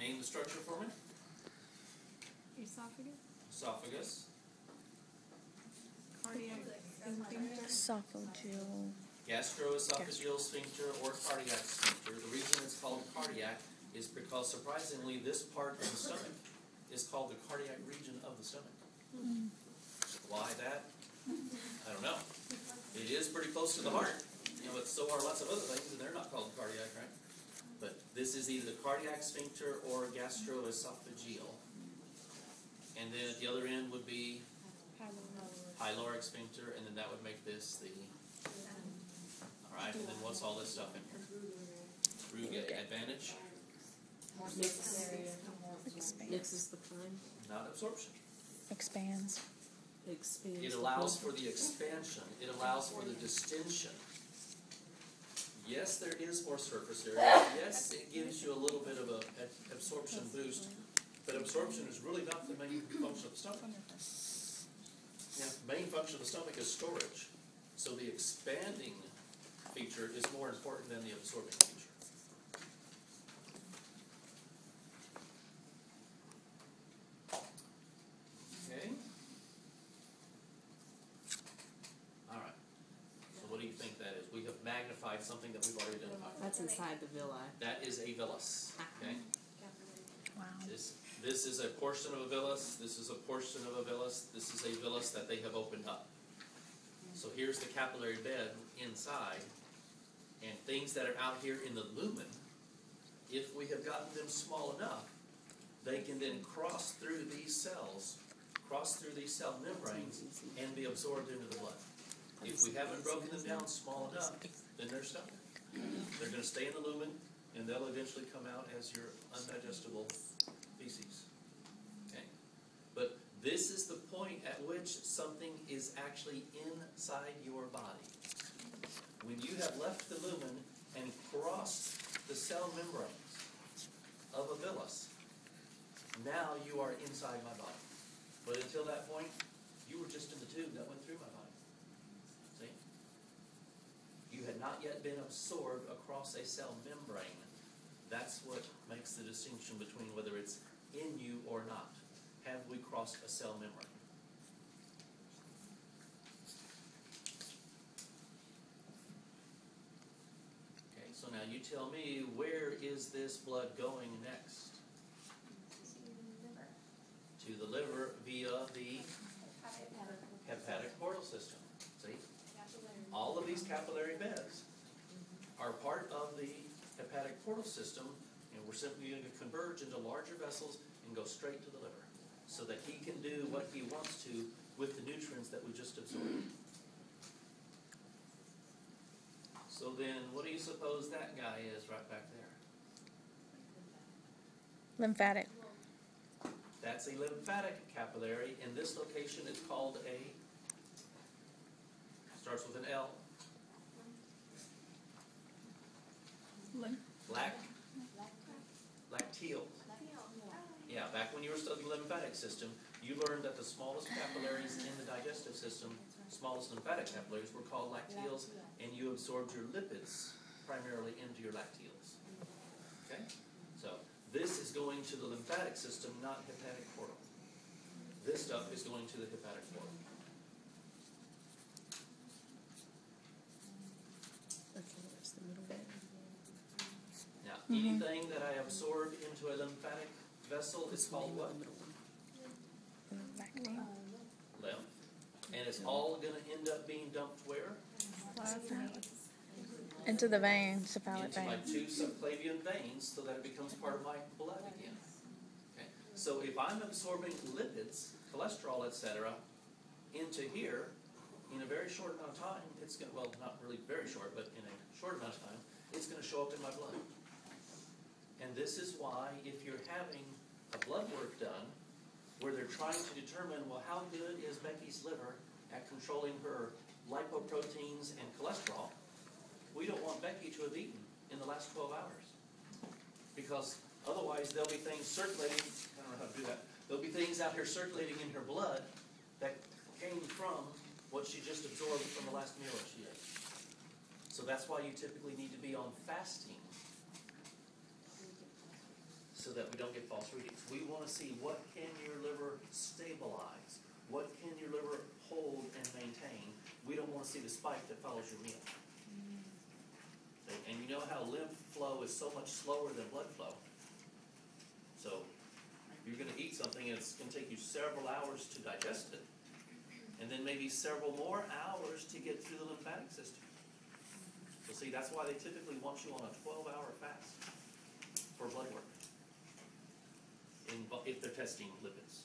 Name the structure for me. Esophagus. Esophagus. Cardiac sphincter. Esophageal. Gastroesophageal sphincter or cardiac sphincter. The reason it's called cardiac is because, surprisingly, this part of the stomach is called the cardiac region of the stomach. Why that? I don't know. It is pretty close to the heart, but so are lots of other things, and they're not called cardiac, right? But this is either the cardiac sphincter or gastroesophageal. And then at the other end would be pyloric sphincter, and then that would make this the... All right, and then what's all this stuff in here? Root advantage? Mixes the prime. Not absorption. Expands. It allows for the expansion. It allows for the distension. Yes, there is more surface area. Yes, it gives you a little bit of an absorption boost, but absorption is really not the main function of the stomach. The main function of the stomach is storage. So the expanding feature is more important than the absorbing feature. Okay. All right. So what do you think that is? We have magnified something that we've already identified. That's inside the villi. That is a villus. Okay. Wow. This is a portion of a villus. This is a portion of a villus. This is a villus that they have opened up. So here's the capillary bed inside, and things that are out here in the lumen, if we have gotten them small enough, they can then cross through these cells, cross through these cell membranes, and be absorbed into the blood. If we haven't broken them down small enough, then they're stuck. They're going to stay in the lumen, and they'll eventually come out as your undigestible feces. Okay? But this is the point at which something is actually inside your body. When you have left the lumen and crossed the cell membranes of a villus, now you are inside my body. But until that point, you were just in the tube that went through my body. See? You had not yet been absorbed across a cell membrane. That's what makes the distinction between whether it's in you or not. Have we crossed a cell membrane? Okay, so now you tell me, where is this blood going next? To the liver via the hepatic portal system. See? All of these capillary beds are part of the hepatic portal system, and we're simply going to converge into larger vessels and go straight to the liver, so that he can do what he wants to with the nutrients that we just absorbed. So then, what do you suppose that guy is right back there? Lymphatic. That's a lymphatic capillary. In this location, it's called a, starts with an L. Lacteal. Yeah, back when you were studying the lymphatic system, you learned that the smallest capillaries in the digestive system, smallest lymphatic capillaries, were called lacteals, and you absorbed your lipids primarily into your lacteals. Okay? So, this is going to the lymphatic system, not hepatic portal. This stuff is going to the hepatic portal. Now, anything that I absorb into a lymphatic vessel is called what? Lymph. And it's all going to end up being dumped where? Into the veins, cephalic Into my veins. two subclavian veins, so that it becomes part of my blood again. Okay. So if I'm absorbing lipids, cholesterol, etc., into here, in a very short amount of time, it's going to, well, not really very short, but in a short amount of time, it's going to show up in my blood. And this is why, if you're having a blood work done, where they're trying to determine, well, how good is Becky's liver at controlling her lipoproteins and cholesterol, we don't want Becky to have eaten in the last 12 hours. Because otherwise there'll be things circulating, I don't know how to do that, there'll be things out here circulating in her blood that came from what she just absorbed from the last meal that she ate. So that's why you typically need to be on fasting, so that we don't get false readings. We want to see what can your liver stabilize, what can your liver hold and maintain. We don't want to see the spike that follows your meal. And you know how lymph flow is so much slower than blood flow. So you're going to eat something and it's going to take you several hours to digest it, and then maybe several more hours to get through the lymphatic system. So see, that's why they typically want you on a 12-hour fast for blood work if they're testing lipids.